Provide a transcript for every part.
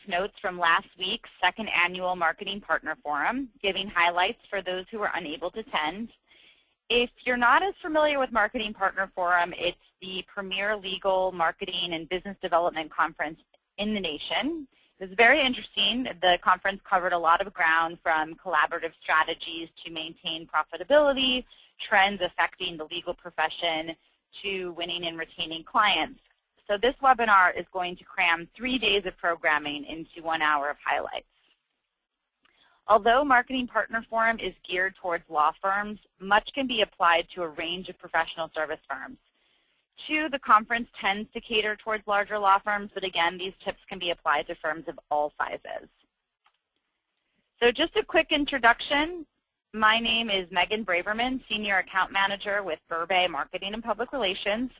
notes from last week's second annual Marketing Partner Forum, giving highlights for those who were unable to attend. If you're not as familiar with Marketing Partner Forum, it's the premier legal, marketing, and business development conference in the nation. It was very interesting. The conference covered a lot of ground, from collaborative strategies to maintain profitability, trends affecting the legal profession, to winning and retaining clients. So this webinar is going to cram 3 days of programming into 1 hour of highlights. Although Marketing Partner Forum is geared towards law firms, much can be applied to a range of professional service firms. The conference tends to cater towards larger law firms, but again, these tips can be applied to firms of all sizes. So just a quick introduction. My name is Megan Braverman, Senior Account Manager with Berbay Marketing and Public Relations.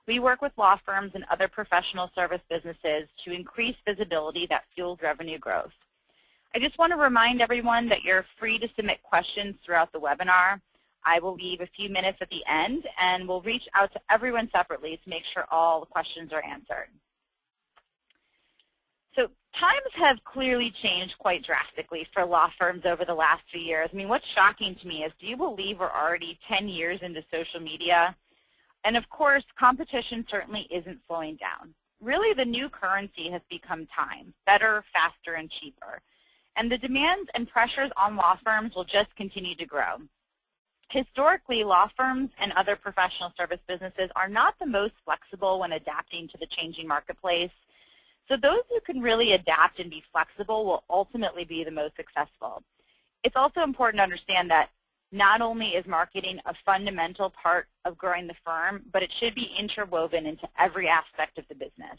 We work with law firms and other professional service businesses to increase visibility that fuels revenue growth. I just want to remind everyone that you're free to submit questions throughout the webinar. I will leave a few minutes at the end, and we'll reach out to everyone separately to make sure all the questions are answered. So times have clearly changed quite drastically for law firms over the last few years. I mean, what's shocking to me is, do you believe we're already 10 years into social media? And of course, competition certainly isn't slowing down. Really, the new currency has become time, better, faster, and cheaper. And the demands and pressures on law firms will just continue to grow. Historically, law firms and other professional service businesses are not the most flexible when adapting to the changing marketplace. So those who can really adapt and be flexible will ultimately be the most successful. It's also important to understand that not only is marketing a fundamental part of growing the firm, but it should be interwoven into every aspect of the business.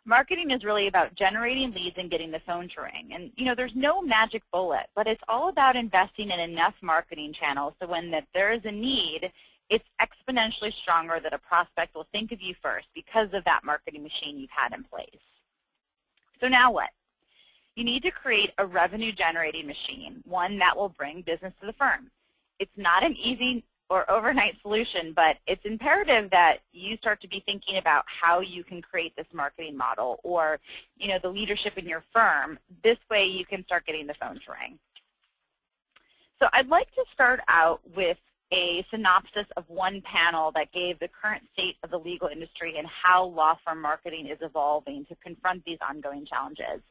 Marketing is really about generating leads and getting the phone to ring. And there's no magic bullet, but it's all about investing in enough marketing channels so when there is a need, it's exponentially stronger that a prospect will think of you first because of that marketing machine you've had in place. So now what? You need to create a revenue-generating machine, one that will bring business to the firm. It's not an easy or overnight solution, but it's imperative that you start to be thinking about how you can create this marketing model, or the leadership in your firm. This way you can start getting the phone to ring. So I'd like to start out with a synopsis of one panel that gave the current state of the legal industry and how law firm marketing is evolving to confront these ongoing challenges.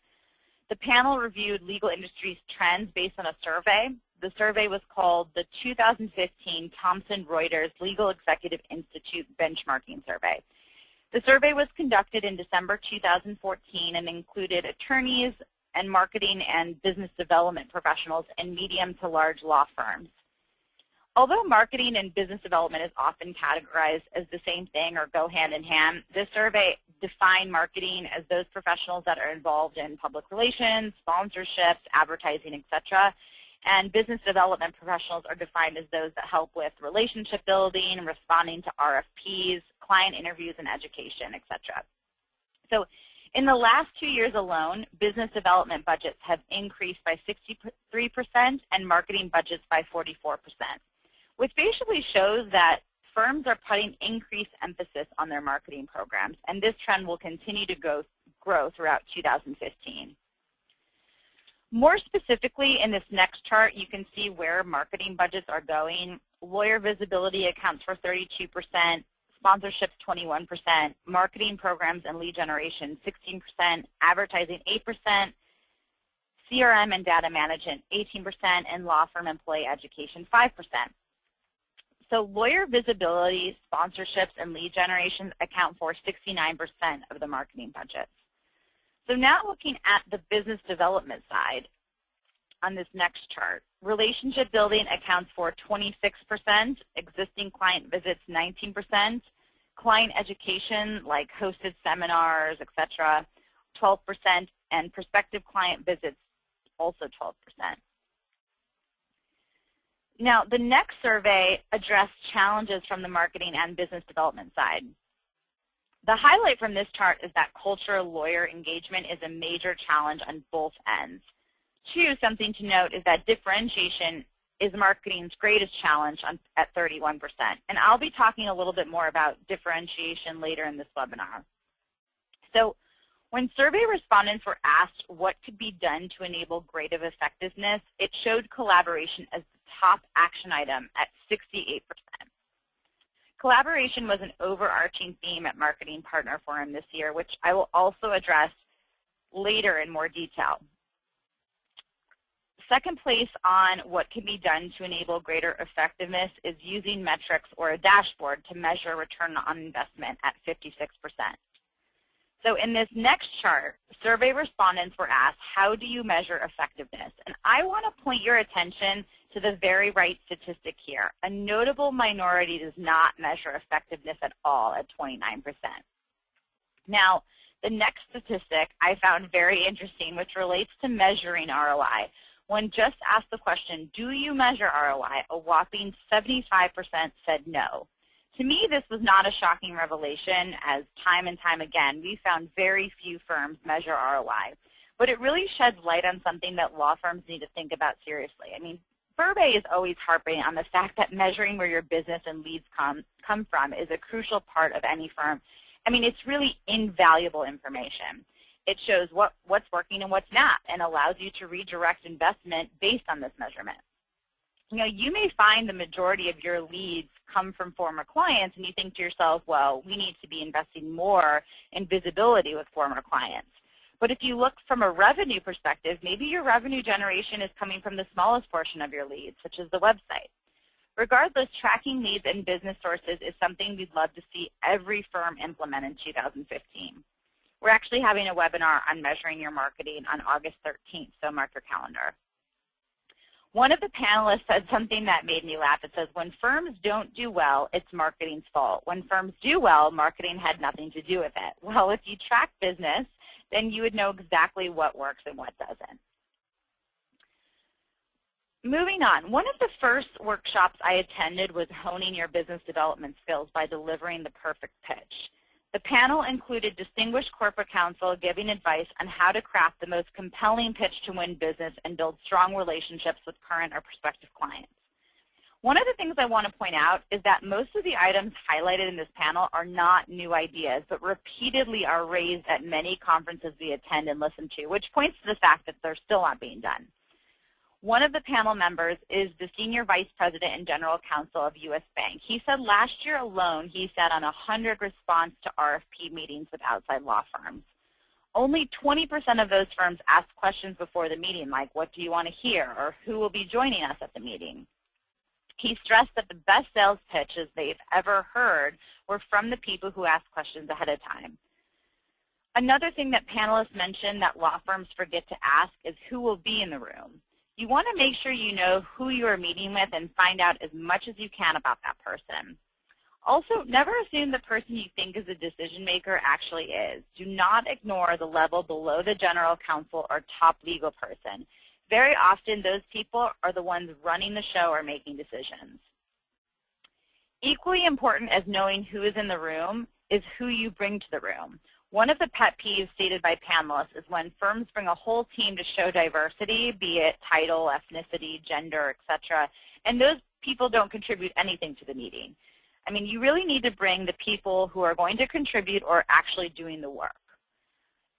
The panel reviewed legal industry's trends based on a survey. The survey was called the 2015 Thomson Reuters Legal Executive Institute Benchmarking Survey. The survey was conducted in December 2014 and included attorneys and marketing and business development professionals in medium to large law firms. Although marketing and business development is often categorized as the same thing or go hand in hand, this survey defined marketing as those professionals that are involved in public relations, sponsorships, advertising, etc. And business development professionals are defined as those that help with relationship building, responding to RFPs, client interviews, and education, etc. So in the last 2 years alone, business development budgets have increased by 63% and marketing budgets by 44%, which basically shows that firms are putting increased emphasis on their marketing programs, and this trend will continue to grow throughout 2015. More specifically, in this next chart, you can see where marketing budgets are going. Lawyer visibility accounts for 32%, sponsorships 21%, marketing programs and lead generation 16%, advertising 8%, CRM and data management 18%, and law firm employee education 5%. So lawyer visibility, sponsorships, and lead generation account for 69% of the marketing budgets. So now looking at the business development side on this next chart, relationship building accounts for 26%, existing client visits 19%, client education like hosted seminars, etc., 12%, and prospective client visits also 12%. Now, the next survey addressed challenges from the marketing and business development side. The highlight from this chart is that culture lawyer engagement is a major challenge on both ends. Two, something to note is that differentiation is marketing's greatest challenge at 31%. And I'll be talking a little bit more about differentiation later in this webinar. So When survey respondents were asked what could be done to enable greater effectiveness, it showed collaboration as the top action item at 68%. Collaboration was an overarching theme at Marketing Partner Forum this year, which I will also address later in more detail. Second place on what can be done to enable greater effectiveness is using metrics or a dashboard to measure return on investment at 56%. So in this next chart, survey respondents were asked, how do you measure effectiveness? And I want to point your attention to the very right statistic here. A notable minority does not measure effectiveness at all at 29%. Now, the next statistic I found very interesting, which relates to measuring ROI. When just asked the question, do you measure ROI, a whopping 75% said no. To me, this was not a shocking revelation, as time and time again, we found very few firms measure ROI. But it really sheds light on something that law firms need to think about seriously. I mean, Berbay is always harping on the fact that measuring where your business and leads come from is a crucial part of any firm. I mean, it's really invaluable information. It shows what's working and what's not, and allows you to redirect investment based on this measurement. You know, you may find the majority of your leads come from former clients, and you think to yourself, well, we need to be investing more in visibility with former clients. But if you look from a revenue perspective, maybe your revenue generation is coming from the smallest portion of your leads, such as the website. Regardless, tracking leads and business sources is something we'd love to see every firm implement in 2015. We're actually having a webinar on measuring your marketing on August 13th, so mark your calendar. One of the panelists said something that made me laugh. It says, when firms don't do well, it's marketing's fault. When firms do well, marketing had nothing to do with it. Well, if you track business, then you would know exactly what works and what doesn't. Moving on, one of the first workshops I attended was honing your business development skills by delivering the perfect pitch. The panel included distinguished corporate counsel giving advice on how to craft the most compelling pitch to win business and build strong relationships with current or prospective clients. One of the things I want to point out is that most of the items highlighted in this panel are not new ideas, but repeatedly are raised at many conferences we attend and listen to, which points to the fact that they're still not being done. One of the panel members is the Senior Vice President and General Counsel of U.S. Bank. He said last year alone, he sat on 100 response to RFP meetings with outside law firms. Only 20% of those firms asked questions before the meeting, like, what do you want to hear, or who will be joining us at the meeting? He stressed that the best sales pitches they've ever heard were from the people who asked questions ahead of time. Another thing that panelists mentioned that law firms forget to ask is who will be in the room. You want to make sure you know who you are meeting with and find out as much as you can about that person. Also, never assume the person you think is a decision maker actually is. Do not ignore the level below the general counsel or top legal person. Very often, those people are the ones running the show or making decisions. Equally important as knowing who is in the room is who you bring to the room. One of the pet peeves stated by panelists is when firms bring a whole team to show diversity, be it title, ethnicity, gender, etc., and those people don't contribute anything to the meeting. I mean, you really need to bring the people who are going to contribute or actually doing the work.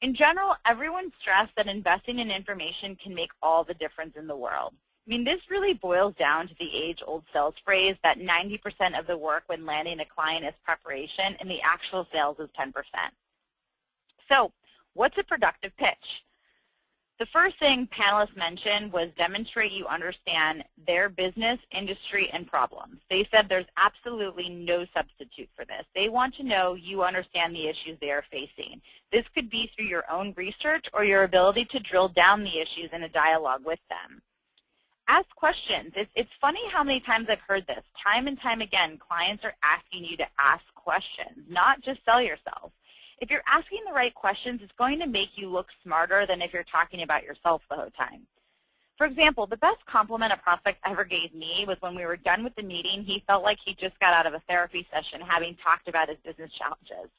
In general, everyone stressed that investing in information can make all the difference in the world. I mean, this really boils down to the age-old sales phrase that 90% of the work when landing a client is preparation and the actual sales is 10%. So what's a productive pitch? The first thing panelists mentioned was demonstrate you understand their business, industry, and problems. They said there's absolutely no substitute for this. They want to know you understand the issues they are facing. This could be through your own research or your ability to drill down the issues in a dialogue with them. Ask questions. It's funny how many times I've heard this. Time and time again, clients are asking you to ask questions, not just sell yourself. If you're asking the right questions, it's going to make you look smarter than if you're talking about yourself the whole time. For example, the best compliment a prospect ever gave me was when we were done with the meeting, he felt like he just got out of a therapy session having talked about his business challenges.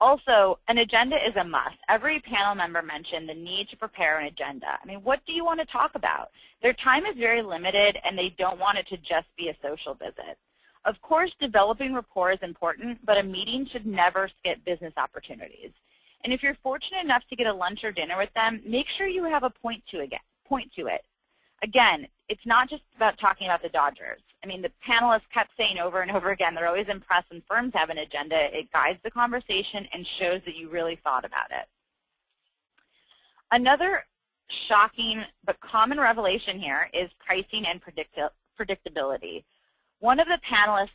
Also, an agenda is a must. Every panel member mentioned the need to prepare an agenda. I mean, what do you want to talk about? Their time is very limited, and they don't want it to just be a social visit. Of course, developing rapport is important, but a meeting should never skip business opportunities. And if you're fortunate enough to get a lunch or dinner with them, make sure you have a point to it. Again, it's not just about talking about the Dodgers. I mean, the panelists kept saying over and over again, they're always impressed when firms have an agenda. It guides the conversation and shows that you really thought about it. Another shocking but common revelation here is pricing and predictability. One of the panelists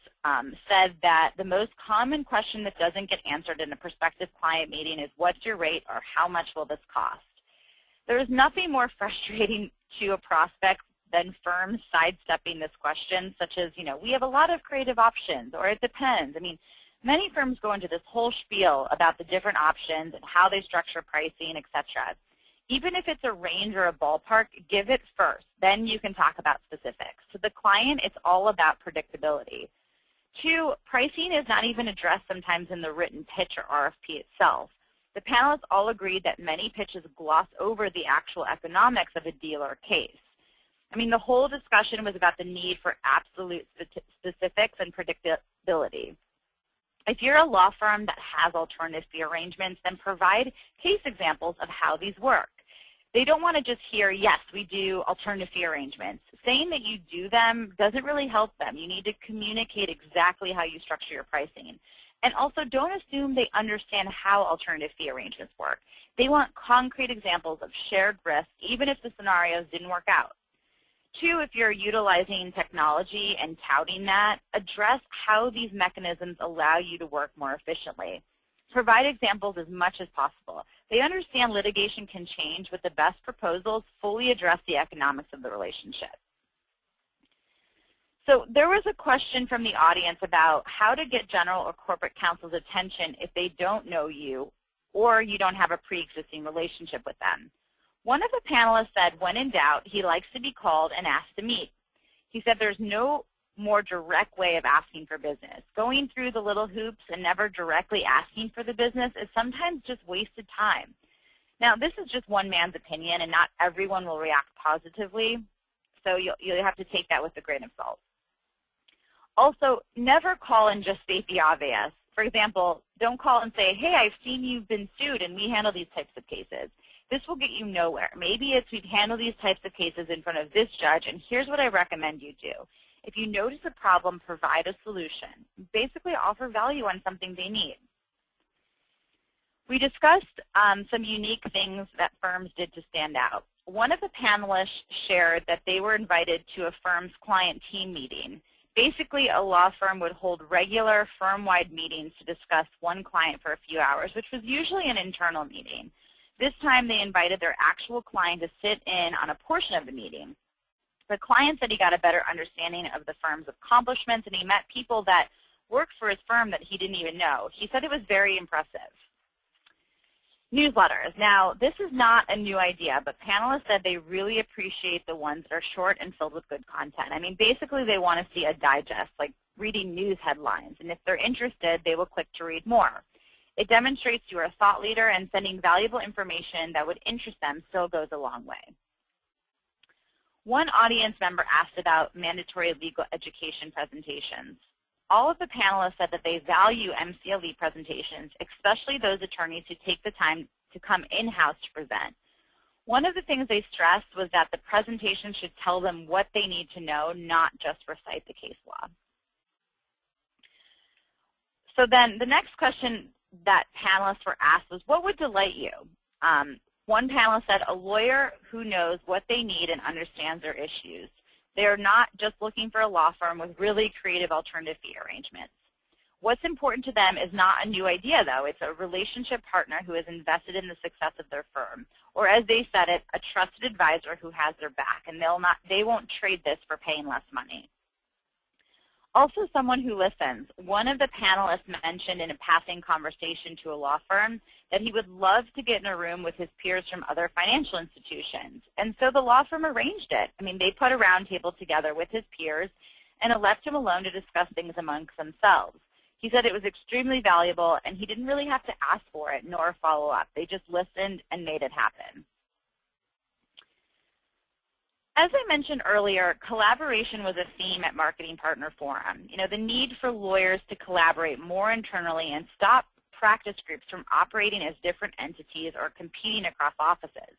said that the most common question that doesn't get answered in a prospective client meeting is, what's your rate, or how much will this cost? There is nothing more frustrating to a prospect than firms sidestepping this question, such as, we have a lot of creative options, or it depends. I mean, many firms go into this whole spiel about the different options and how they structure pricing, etc. Even if it's a range or a ballpark, give it first. Then you can talk about specifics. To the client, it's all about predictability. 2, pricing is not even addressed sometimes in the written pitch or RFP itself. The panelists all agreed that many pitches gloss over the actual economics of a deal or case. I mean, the whole discussion was about the need for absolute specifics and predictability. If you're a law firm that has alternative fee arrangements, then provide case examples of how these work. They don't want to just hear, yes, we do alternative fee arrangements. Saying that you do them doesn't really help them. You need to communicate exactly how you structure your pricing. And also, don't assume they understand how alternative fee arrangements work. They want concrete examples of shared risk, even if the scenarios didn't work out. 2, if you're utilizing technology and touting that, address how these mechanisms allow you to work more efficiently. Provide examples as much as possible. They understand litigation can change, but the best proposals fully address the economics of the relationship. So there was a question from the audience about how to get general or corporate counsel's attention if they don't know you or you don't have a pre-existing relationship with them. One of the panelists said, when in doubt, he likes to be called and asked to meet. He said there's no more direct way of asking for business. Going through the little hoops and never directly asking for the business is sometimes just wasted time. Now, this is just one man's opinion, and not everyone will react positively, so you'll have to take that with a grain of salt. Also, never call and just state the obvious. For example, don't call and say, hey, I've seen you've been sued, and we handle these types of cases. This will get you nowhere. Maybe it's we've handled these types of cases in front of this judge, and here's what I recommend you do. If you notice a problem, provide a solution. Basically, offer value on something they need. We discussed some unique things that firms did to stand out. One of the panelists shared that they were invited to a firm's client team meeting. Basically, a law firm would hold regular firm-wide meetings to discuss one client for a few hours, which was usually an internal meeting. This time, they invited their actual client to sit in on a portion of the meeting. The client said he got a better understanding of the firm's accomplishments, and he met people that worked for his firm that he didn't even know. He said it was very impressive. Newsletters. Now, this is not a new idea, but panelists said they really appreciate the ones that are short and filled with good content. I mean, basically, they want to see a digest, like reading news headlines, and if they're interested, they will click to read more. It demonstrates you are a thought leader, and sending valuable information that would interest them still goes a long way. One audience member asked about mandatory legal education presentations. All of the panelists said that they value MCLE presentations, especially those attorneys who take the time to come in-house to present. One of the things they stressed was that the presentation should tell them what they need to know, not just recite the case law. So then the next question that panelists were asked was, what would delight you? One panelist said, a lawyer who knows what they need and understands their issues. They are not just looking for a law firm with really creative alternative fee arrangements. What's important to them is not a new idea, though. It's a relationship partner who is invested in the success of their firm, or as they said it, a trusted advisor who has their back, and they won't trade this for paying less money. Also, someone who listens. One of the panelists mentioned in a passing conversation to a law firm that he would love to get in a room with his peers from other financial institutions. And so the law firm arranged it. I mean, they put a round table together with his peers and left him alone to discuss things amongst themselves. He said it was extremely valuable, and he didn't really have to ask for it nor follow up. They just listened and made it happen. As I mentioned earlier, collaboration was a theme at Marketing Partner Forum. You know, the need for lawyers to collaborate more internally and stop practice groups from operating as different entities or competing across offices.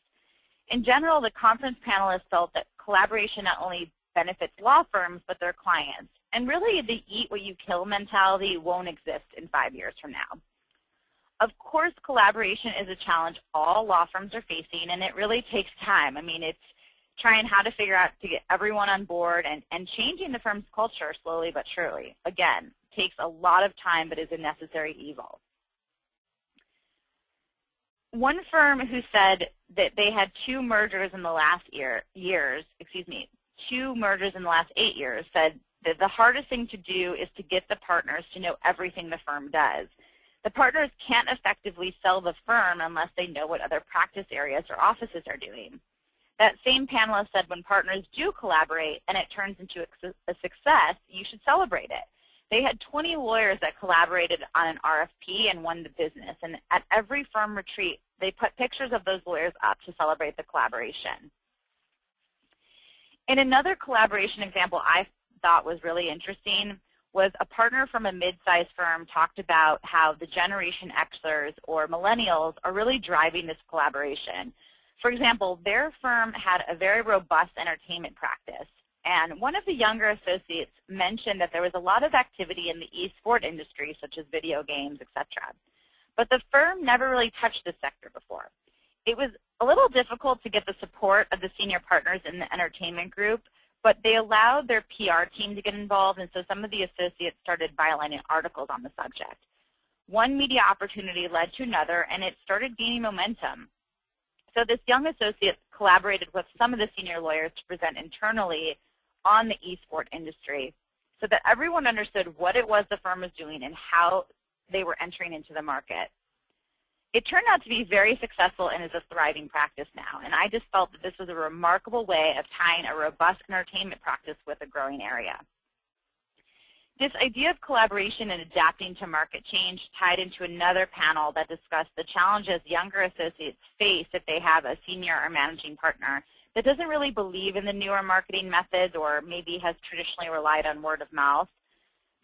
In general, the conference panelists felt that collaboration not only benefits law firms, but their clients. And really, the eat what you kill mentality won't exist in 5 years from now. Of course, collaboration is a challenge all law firms are facing, and it really takes time. I mean, it's trying how to figure out to get everyone on board and changing the firm's culture slowly but surely. Again, takes a lot of time, but is a necessary evil. One firm who said that they had two mergers in the last 8 years said that the hardest thing to do is to get the partners to know everything the firm does. The partners can't effectively sell the firm unless they know what other practice areas or offices are doing. That same panelist said when partners do collaborate and it turns into a success, you should celebrate it. They had 20 lawyers that collaborated on an RFP and won the business. And at every firm retreat, they put pictures of those lawyers up to celebrate the collaboration. In another collaboration example I thought was really interesting was a partner from a mid-sized firm talked about how the Generation Xers or millennials are really driving this collaboration. For example, their firm had a very robust entertainment practice. And one of the younger associates mentioned that there was a lot of activity in the e-sport industry, such as video games, etc. But the firm never really touched this sector before. It was a little difficult to get the support of the senior partners in the entertainment group, but they allowed their PR team to get involved, and so some of the associates started bylining articles on the subject. One media opportunity led to another, and it started gaining momentum. So this young associate collaborated with some of the senior lawyers to present internally on the e-sport industry so that everyone understood what it was the firm was doing and how they were entering into the market. It turned out to be very successful and is a thriving practice now, and I just felt that this was a remarkable way of tying a robust entertainment practice with a growing area. This idea of collaboration and adapting to market change tied into another panel that discussed the challenges younger associates face if they have a senior or managing partner that doesn't really believe in the newer marketing methods or maybe has traditionally relied on word of mouth.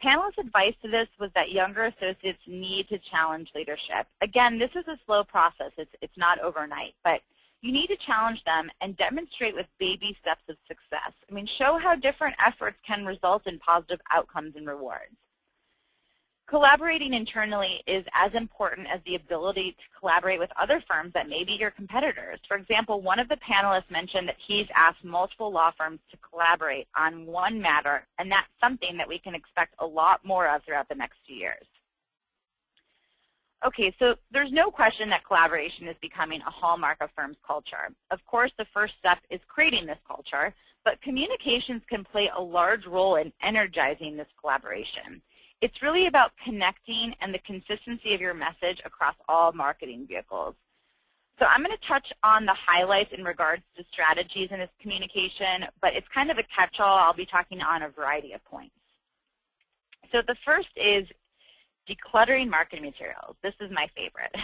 Panelists' advice to this was that younger associates need to challenge leadership. Again, this is a slow process. It's not overnight, but you need to challenge them and demonstrate with baby steps of success. I mean, show how different efforts can result in positive outcomes and rewards. Collaborating internally is as important as the ability to collaborate with other firms that may be your competitors. For example, one of the panelists mentioned that he's asked multiple law firms to collaborate on one matter, and that's something that we can expect a lot more of throughout the next few years. Okay, so there's no question that collaboration is becoming a hallmark of firms' culture. Of course, the first step is creating this culture, but communications can play a large role in energizing this collaboration. It's really about connecting and the consistency of your message across all marketing vehicles. So I'm going to touch on the highlights in regards to strategies in this communication, but it's kind of a catch-all. I'll be talking on a variety of points. So the first is decluttering marketing materials. This is my favorite.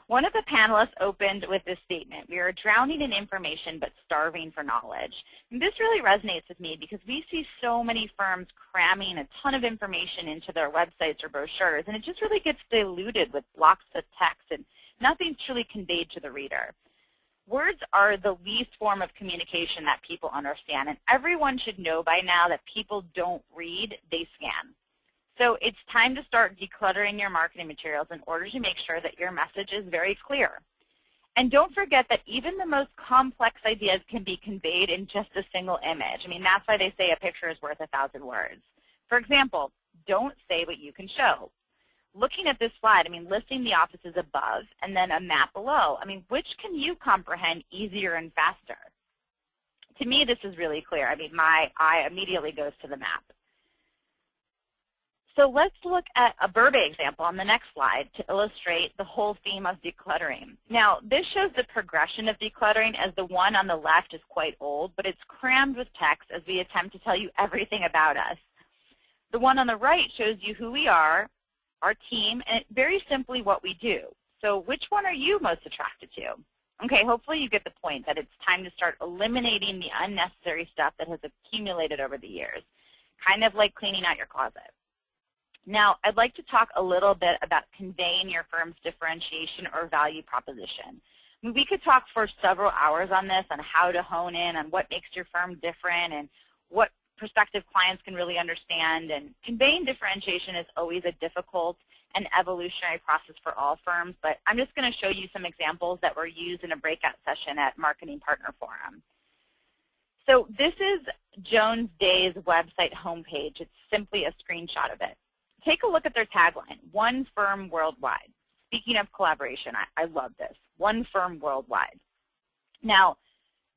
One of the panelists opened with this statement: we are drowning in information but starving for knowledge. And this really resonates with me because we see so many firms cramming a ton of information into their websites or brochures, and it just really gets diluted with blocks of text and nothing's truly conveyed to the reader. Words are the least form of communication that people understand, and everyone should know by now that people don't read, they scan. So it's time to start decluttering your marketing materials in order to make sure that your message is very clear. And don't forget that even the most complex ideas can be conveyed in just a single image. I mean, that's why they say a picture is worth 1,000 words. For example, don't say what you can show. Looking at this slide, I mean, listing the offices above and then a map below, I mean, which can you comprehend easier and faster? To me, this is really clear. I mean, my eye immediately goes to the map. So let's look at a Berbay example on the next slide to illustrate the whole theme of decluttering. Now, this shows the progression of decluttering, as the one on the left is quite old, but it's crammed with text as we attempt to tell you everything about us. The one on the right shows you who we are, our team, and very simply what we do. So which one are you most attracted to? Okay, hopefully you get the point that it's time to start eliminating the unnecessary stuff that has accumulated over the years, kind of like cleaning out your closet. Now, I'd like to talk a little bit about conveying your firm's differentiation or value proposition. I mean, we could talk for several hours on this, on how to hone in on what makes your firm different and what prospective clients can really understand. And conveying differentiation is always a difficult and evolutionary process for all firms, but I'm just going to show you some examples that were used in a breakout session at Marketing Partner Forum. So this is Jones Day's website homepage. It's simply a screenshot of it. Take a look at their tagline, one firm worldwide. Speaking of collaboration, I love this, one firm worldwide. Now,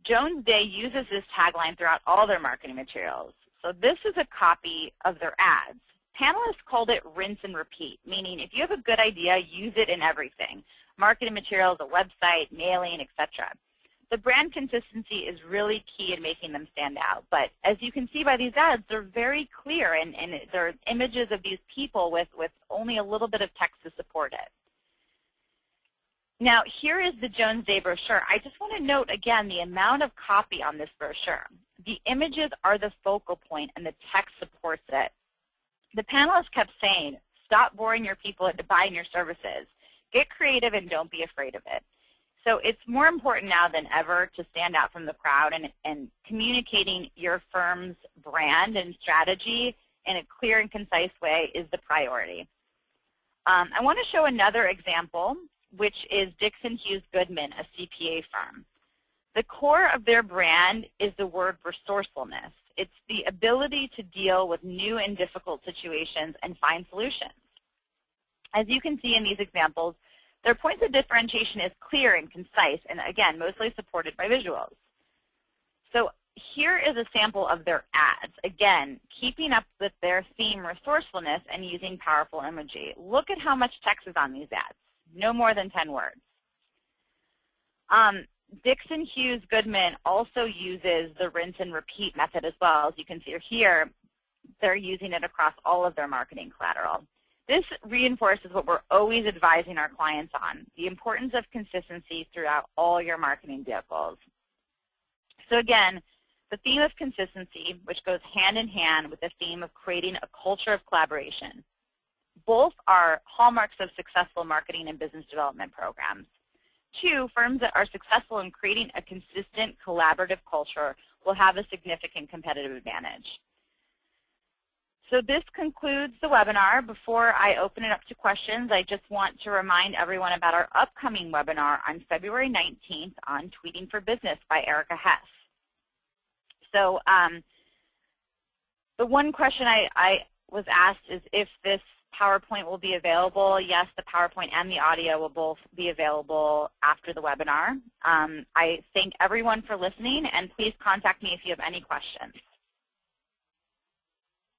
Jones Day uses this tagline throughout all their marketing materials. So this is a copy of their ads. Panelists called it rinse and repeat, meaning if you have a good idea, use it in everything. Marketing materials, a website, mailing, etc. The brand consistency is really key in making them stand out. But as you can see by these ads, they're very clear, and they're images of these people with only a little bit of text to support it. Now, here is the Jones Day brochure. I just want to note, again, the amount of copy on this brochure. The images are the focal point, and the text supports it. The panelists kept saying, stop boring your people into buying your services. Get creative and don't be afraid of it. So it's more important now than ever to stand out from the crowd, and communicating your firm's brand and strategy in a clear and concise way is the priority. I want to show another example, which is Dixon Hughes Goodman, a CPA firm. The core of their brand is the word resourcefulness. It's the ability to deal with new and difficult situations and find solutions. As you can see in these examples, their points of differentiation is clear and concise, and again, mostly supported by visuals. So here is a sample of their ads. Again, keeping up with their theme resourcefulness and using powerful imagery. Look at how much text is on these ads. No more than 10 words. Dixon Hughes Goodman also uses the rinse and repeat method as well. As you can see here, they're using it across all of their marketing collateral. This reinforces what we're always advising our clients on, the importance of consistency throughout all your marketing vehicles. So again, the theme of consistency, which goes hand in hand with the theme of creating a culture of collaboration. Both are hallmarks of successful marketing and business development programs. 2, firms that are successful in creating a consistent collaborative culture will have a significant competitive advantage. So this concludes the webinar. Before I open it up to questions, I just want to remind everyone about our upcoming webinar on February 19th on Tweeting for Business by Erica Hess. So the one question I was asked is if this PowerPoint will be available. Yes, the PowerPoint and the audio will both be available after the webinar. I thank everyone for listening, and please contact me if you have any questions.